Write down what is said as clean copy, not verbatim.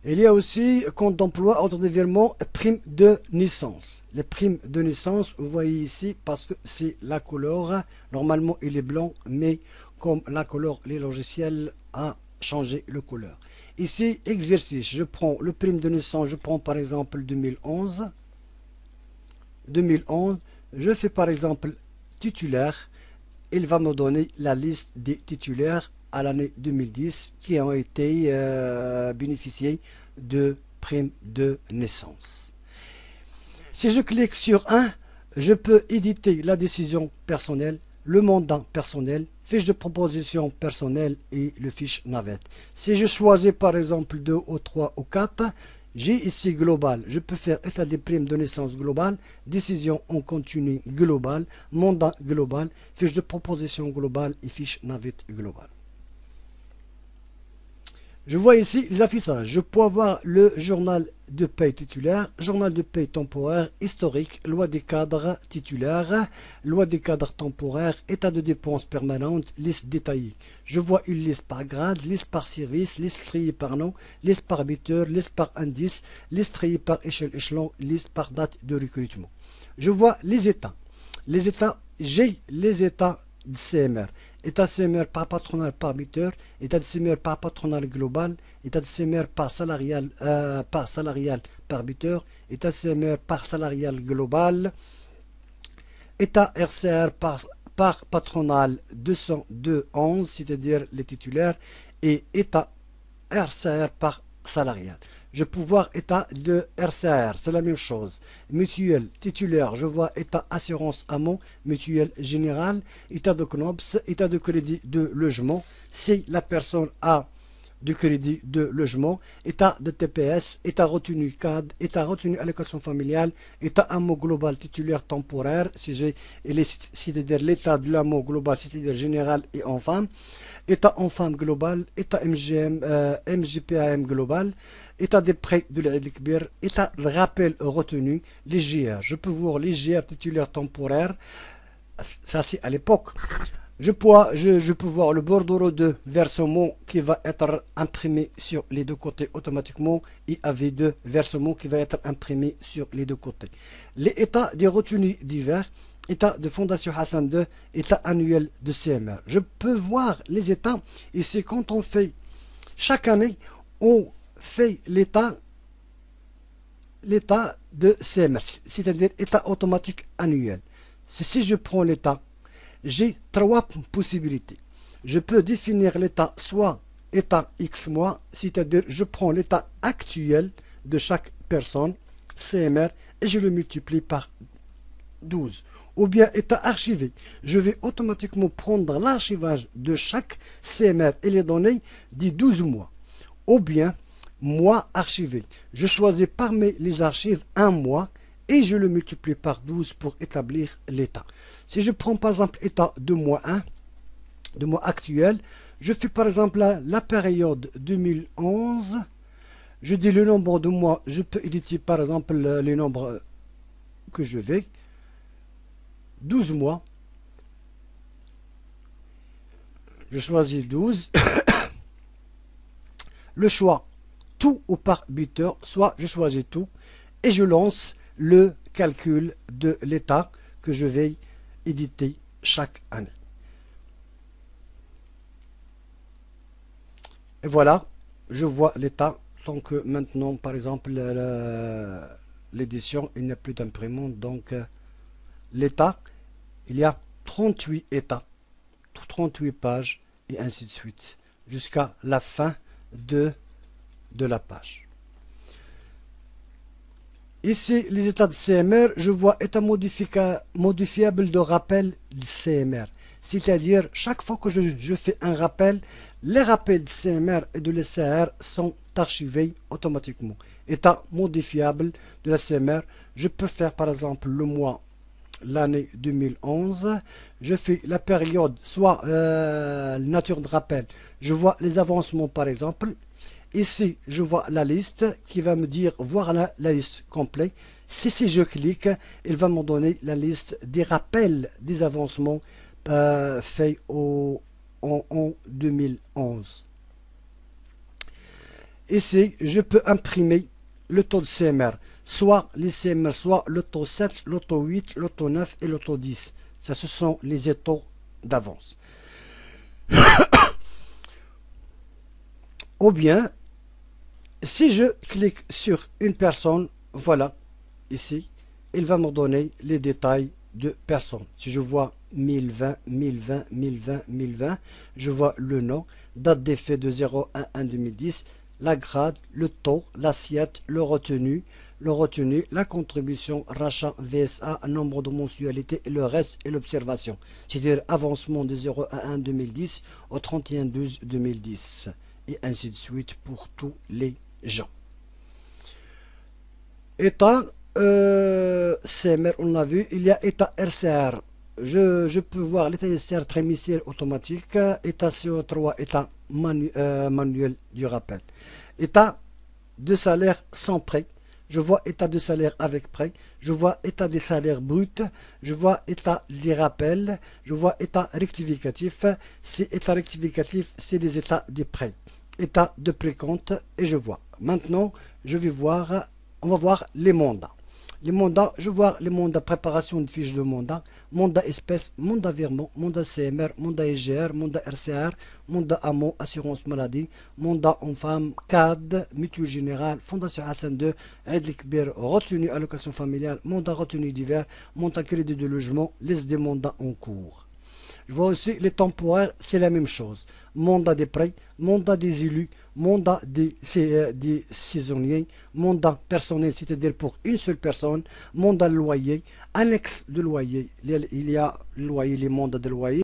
Il y a aussi compte d'emploi, ordre de virement, prime de naissance. Les primes de naissance, vous voyez ici, parce que c'est la couleur. Normalement, il est blanc, mais comme la couleur, les logiciels a changé le couleur. Ici, exercice, je prends le prime de naissance, je prends par exemple 2011. 2011, je fais par exemple titulaire. Il va me donner la liste des titulaires à l'année 2010 qui ont été bénéficiés de primes de naissance. Si je clique sur un, je peux éditer la décision personnelle, le mandat personnel, fiche de proposition personnelle et le fiche navette. Si je choisis par exemple 2 ou 3 ou 4, j'ai ici global. Je peux faire état des primes de naissance globale, décision en continu global, mandat global, fiche de proposition globale et fiche navette globale. Je vois ici les affichages. Je peux avoir le journal de paie titulaire, journal de paie temporaire, historique, loi des cadres titulaires, loi des cadres temporaires, état de dépenses permanentes, liste détaillée. Je vois une liste par grade, liste par service, liste triée par nom, liste par habiteur, liste par indice, liste triée par échelon, liste par date de recrutement. Je vois les états. Les états, j'ai les états de CMR. État de CMR par patronal par habiteur, état de CMR par patronal global, état de CMR par salarial par habiteur, état de CMR par salarial global, état RCR par patronal 202.11, c'est-à-dire les titulaires, et état RCR par salarial. Je peux voir état de RCR, c'est la même chose. Mutuelle, titulaire, je vois état assurance amont, mutuelle générale, état de CNOPS, état de crédit de logement, si la personne a du crédit de logement, état de TPS, état retenu CAD, état retenu allocation familiale, état AMO global titulaire temporaire, c'est-à-dire l'état de l'AMO global, c'est-à-dire général et enfant, état enfant global, état MGPAM global, état des prêts de l'Ekbir, état de rappel retenu, les GR. Je peux voir les GR titulaires temporaires, ça c'est à l'époque. Je peux voir le bordereau de versement qui va être imprimé sur les deux côtés automatiquement et AV2 versement qui va être imprimé sur les deux côtés. Les états des retenues divers, état de Fondation Hassan II, état annuel de CMR. Je peux voir les états ici quand on fait chaque année, on fait l'état de CMR, c'est-à-dire état automatique annuel. Si je prends l'état, j'ai trois possibilités. Je peux définir l'état soit état X mois, c'est-à-dire je prends l'état actuel de chaque personne, CMR, et je le multiplie par 12. Ou bien état archivé. Je vais automatiquement prendre l'archivage de chaque CMR et les données des 12 mois. Ou bien mois archivé. Je choisis parmi les archives un mois et je le multiplie par 12 pour établir l'état. Si je prends par exemple état de mois 1, de mois actuel, je fais par exemple la période 2011, je dis le nombre de mois, je peux éditer par exemple les nombres que je vais, 12 mois, je choisis 12, le choix tout ou par buteur, soit je choisis tout, et je lance le calcul de l'état que je vais éditer chaque année. Et voilà, je vois l'état. Donc maintenant, par exemple, l'édition, il n'y a plus d'imprimante. Donc l'état, il y a 38 états, 38 pages, et ainsi de suite, jusqu'à la fin de la page. Ici, les états de CMR, je vois état modifiable de rappel de CMR. C'est-à-dire, chaque fois que je fais un rappel, les rappels de CMR et de l'ECR sont archivés automatiquement. État modifiable de la CMR, je peux faire par exemple le mois, l'année 2011. Je fais la période, soit la nature de rappel. Je vois les avancements par exemple. Ici, je vois la liste qui va me dire voir la liste complète. Si je clique, il va me donner la liste des rappels des avancements faits en 2011. Ici, je peux imprimer le taux de CMR. Soit les CMR, soit le taux 7, le taux 8, le taux 9 et le taux 10. Ça, ce sont les taux d'avance. Ou bien, si je clique sur une personne, voilà, ici, il va me donner les détails de personne. Si je vois 1020, 1020, 1020, 1020, je vois le nom, date d'effet de 01/1/2010, la grade, le taux, l'assiette, le retenu, la contribution, rachat, VSA, nombre de mensualités, le reste et l'observation. C'est-à-dire avancement de 01/1/2010 au 31/12/2010. Et ainsi de suite pour tous les gens. État CMR, on l'a vu, il y a état RCR. Je peux voir l'état RCR trimestriel automatique, état CO3, état manuel du rappel. État de salaire sans prêt. Je vois état de salaire avec prêt. Je vois état des salaires bruts. Je vois état des rappels. Je vois état rectificatif. C'est état rectificatif, c'est les états des prêts. État de précompte et je vois. Maintenant, on va voir les mandats. Les mandats, je vois les mandats préparation de fiches de mandat, mandat espèce, mandat virement, mandat CMR, mandat IGR, mandat RCR, mandat AMO, assurance maladie, mandat en femme, CAD, mutuelle générale, fondation Hassan II, aide Likbir, retenue allocation familiale, mandat retenu divers, mandat crédit de logement, liste des mandats en cours. Je vois aussi les temporaires, c'est la même chose. Mandat des prêts, mandat des élus, mandat des saisonniers, mandat personnel, c'est-à-dire pour une seule personne, mandat de loyer, annexe de loyer. Il y a le loyer, les mandats de loyer.